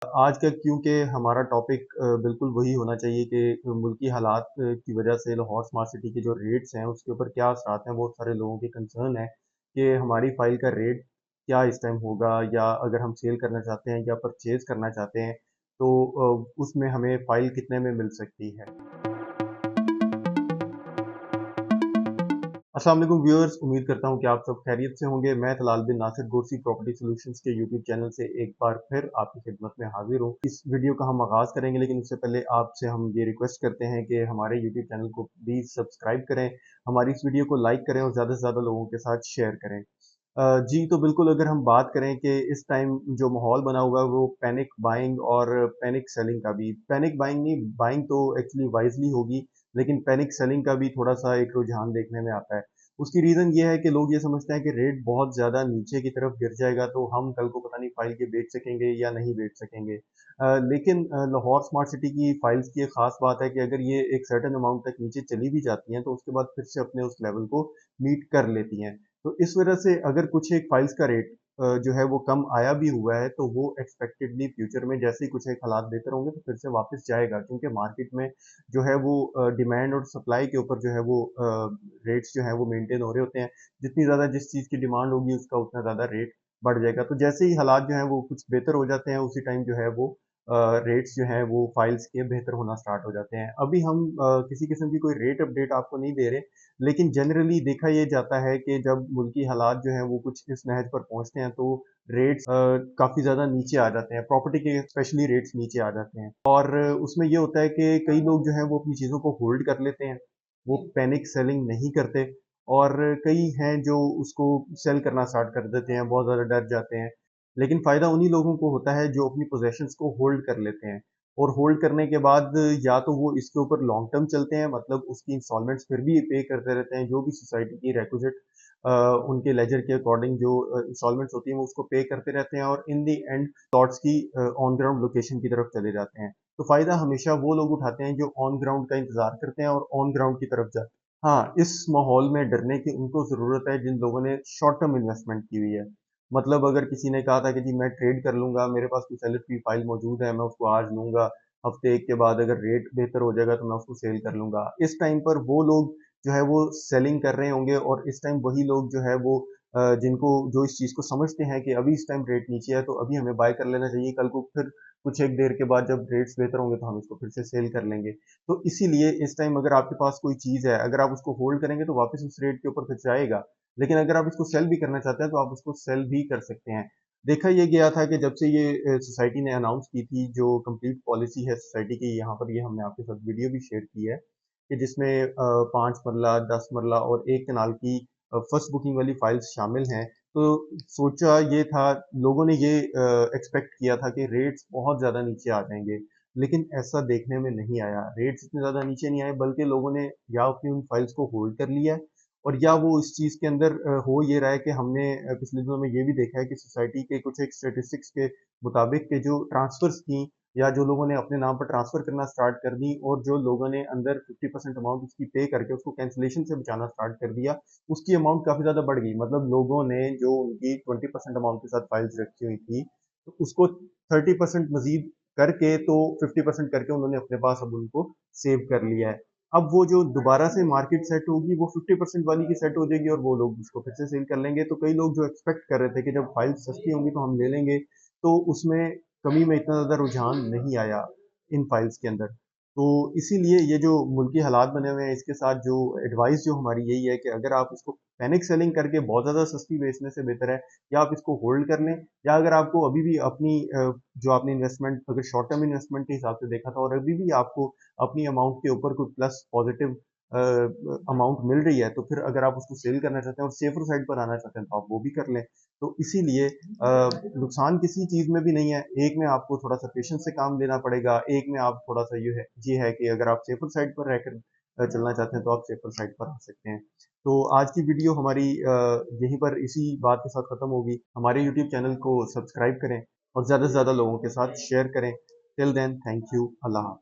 आज का क्योंकि हमारा टॉपिक बिल्कुल वही होना चाहिए कि मुल्की हालात की वजह से लाहौर स्मार्ट सिटी के जो रेट्स हैं उसके ऊपर क्या असरात हैं। बहुत सारे लोगों के कंसर्न है कि हमारी फाइल का रेट क्या इस टाइम होगा, या अगर हम सेल करना चाहते हैं या परचेज करना चाहते हैं तो उसमें हमें फाइल कितने में मिल सकती है। अस्सलाम वालेकुम व्यूअर्स, उम्मीद करता हूँ कि आप सब खैरियत से होंगे। मैं तलाल बिन नासिर गोरसी प्रॉपर्टी सॉल्यूशंस के यूट्यूब चैनल से एक बार फिर आपकी खिदमत में हाजिर हूँ। इस वीडियो का हम आगाज़ करेंगे, लेकिन उससे पहले आपसे हम ये रिक्वेस्ट करते हैं कि हमारे यूट्यूब चैनल को प्लीज़ सब्सक्राइब करें, हमारी इस वीडियो को लाइक करें और ज़्यादा से ज़्यादा लोगों के साथ शेयर करें। जी, तो बिल्कुल अगर हम बात करें कि इस टाइम जो माहौल बना हुआ है वो पैनिक बाइंग और पैनिक सेलिंग का भी, पैनिक बाइंग नहीं, बाइंग तो एक्चुअली वाइजली होगी, लेकिन पैनिक सेलिंग का भी थोड़ा-सा एक रुझान देखने में आता है। उसकी रीज़न ये है कि लोग ये समझते हैं कि रेट बहुत ज़्यादा नीचे की तरफ गिर जाएगा तो हम कल को पता नहीं फाइल के बेच सकेंगे या नहीं बेच सकेंगे। लेकिन लाहौर स्मार्ट सिटी की फाइल्स की एक ख़ास बात है कि अगर ये एक सर्टेन अमाउंट तक नीचे चली भी जाती हैं तो उसके बाद फिर से अपने उस लेवल को मीट कर लेती हैं। तो इस वजह से अगर कुछ एक फाइल्स का रेट जो है वो कम आया भी हुआ है तो वो एक्सपेक्टेडली फ्यूचर में जैसे ही कुछ एक हालात बेहतर होंगे तो फिर से वापस जाएगा, क्योंकि मार्केट में जो है वो डिमांड और सप्लाई के ऊपर जो है वो रेट्स जो है वो मेंटेन हो रहे होते हैं। जितनी ज़्यादा जिस चीज़ की डिमांड होगी उसका उतना ज़्यादा रेट बढ़ जाएगा। तो जैसे ही हालात जो हैं वो कुछ बेहतर हो जाते हैं उसी टाइम जो है वो रेट्स जो हैं वो फाइल्स के बेहतर होना स्टार्ट हो जाते हैं। अभी हम किसी किस्म की कोई रेट अपडेट आपको नहीं दे रहे, लेकिन जनरली देखा ये जाता है कि जब मुल्की हालात जो हैं वो कुछ इस नहज पर पहुंचते हैं तो रेट्स काफ़ी ज़्यादा नीचे आ जाते हैं, प्रॉपर्टी के स्पेशली रेट्स नीचे आ जाते हैं। और उसमें ये होता है कि कई लोग जो हैं वो अपनी चीज़ों को होल्ड कर लेते हैं, वो पैनिक सेलिंग नहीं करते, और कई हैं जो उसको सेल करना स्टार्ट कर देते हैं, बहुत ज़्यादा डर जाते हैं। लेकिन फ़ायदा उन्हीं लोगों को होता है जो अपनी पोज़ेशंस को होल्ड कर लेते हैं, और होल्ड करने के बाद या तो वो इसके ऊपर लॉन्ग टर्म चलते हैं, मतलब उसकी इंस्टॉलमेंट्स फिर भी पे करते रहते हैं, जो भी सोसाइटी की रिक्विजिट उनके लेजर के अकॉर्डिंग जो इंस्टॉलमेंट्स होती हैं वो उसको पे करते रहते हैं, और इन द एंड प्लॉट्स की ऑन ग्राउंड लोकेशन की तरफ चले जाते हैं। तो फ़ायदा हमेशा वो लोग उठाते हैं जो ऑन ग्राउंड का इंतज़ार करते हैं और ऑन ग्राउंड की तरफ जाते हैं। हाँ, इस माहौल में डरने की उनको ज़रूरत है जिन लोगों ने शॉर्ट टर्म इन्वेस्टमेंट की हुई है। मतलब अगर किसी ने कहा था कि जी मैं ट्रेड कर लूँगा, मेरे पास कोई सेलर की फाइल मौजूद है, मैं उसको आज लूँगा, हफ़्ते 1 के बाद अगर रेट बेहतर हो जाएगा तो मैं उसको सेल कर लूँगा। इस टाइम पर वो लोग जो है वो सेलिंग कर रहे होंगे, और इस टाइम वही लोग जो है वो जिनको जो इस चीज़ को समझते हैं कि अभी इस टाइम रेट नीचे है तो अभी हमें बाय कर लेना चाहिए, कल को फिर कुछ एक देर के बाद जब रेट्स बेहतर होंगे तो हम इसको फिर से सेल कर लेंगे। तो इसीलिए इस टाइम अगर आपके पास कोई चीज़ है, अगर आप उसको होल्ड करेंगे तो वापस उस रेट के ऊपर फिर से आएगा। लेकिन अगर आप इसको सेल भी करना चाहते हैं तो आप उसको सेल भी कर सकते हैं। देखा ये गया था कि जब से ये सोसाइटी ने अनाउंस की थी जो कंप्लीट पॉलिसी है सोसाइटी की, यहाँ पर ये हमने आपके साथ वीडियो भी शेयर की है कि जिसमें 5 मरला, 10 मरला और 1 कनाल की फर्स्ट बुकिंग वाली फाइल्स शामिल हैं। तो सोचा ये था, लोगों ने ये एक्सपेक्ट किया था कि रेट्स बहुत ज़्यादा नीचे आ जाएँगे, लेकिन ऐसा देखने में नहीं आया। रेट्स इतने ज़्यादा नीचे नहीं आए, बल्कि लोगों ने या अपनी उन फाइल्स को होल्ड कर लिया है, और या वो इस चीज़ के अंदर हो ये रहा है कि हमने पिछले दिनों में ये भी देखा है कि सोसाइटी के कुछ एक स्टैटिस्टिक्स के मुताबिक के जो ट्रांसफ़र्स थी, या जो लोगों ने अपने नाम पर ट्रांसफ़र करना स्टार्ट कर दी, और जो लोगों ने अंदर 50% अमाउंट उसकी पे करके उसको कैंसलेशन से बचाना स्टार्ट कर दिया, उसकी अमाउंट काफ़ी ज़्यादा बढ़ गई। मतलब लोगों ने जो उनकी 20% अमाउंट के साथ फाइल्स रखी हुई थी, तो उसको 30% मज़ीद करके, तो 50% करके उन्होंने अपने पास अब उनको सेव कर लिया है। अब वो जो दोबारा से मार्केट सेट होगी वो 50% वाली की सेट हो जाएगी और वो लोग उसको फिर से सेल कर लेंगे। तो कई लोग जो एक्सपेक्ट कर रहे थे कि जब फाइल्स सस्ती होंगी तो हम ले लेंगे, तो उसमें कमी में इतना ज़्यादा रुझान नहीं आया इन फाइल्स के अंदर। तो इसीलिए ये जो मुल्की हालात बने हुए हैं, इसके साथ जो एडवाइस जो हमारी यही है कि अगर आप इसको पैनिक सेलिंग करके बहुत ज़्यादा सस्ती बेचने से बेहतर है कि आप इसको होल्ड कर लें, या अगर आपको अभी भी अपनी जो आपने इन्वेस्टमेंट अगर शॉर्ट टर्म इन्वेस्टमेंट के हिसाब से देखा था और अभी भी आपको अपनी अमाउंट के ऊपर कोई प्लस पॉजिटिव अमाउंट मिल रही है, तो फिर अगर आप उसको सेल करना चाहते हैं और सेफर साइड पर आना चाहते हैं तो आप वो भी कर लें। तो इसीलिए नुकसान किसी चीज़ में भी नहीं है। एक में आपको थोड़ा-सा पेशेंस से काम लेना पड़ेगा, एक में आप थोड़ा-सा ये है कि अगर आप सेफ़र साइड पर रहकर चलना चाहते हैं, तो आप सेफ़र साइड पर आ सकते हैं। तो आज की वीडियो हमारी यहीं पर इसी बात के साथ खत्म होगी। हमारे यूट्यूब चैनल को सब्सक्राइब करें और ज़्यादा से ज़्यादा लोगों के साथ शेयर करें। Till then, thank you. अल्लाह हाफ़िज़।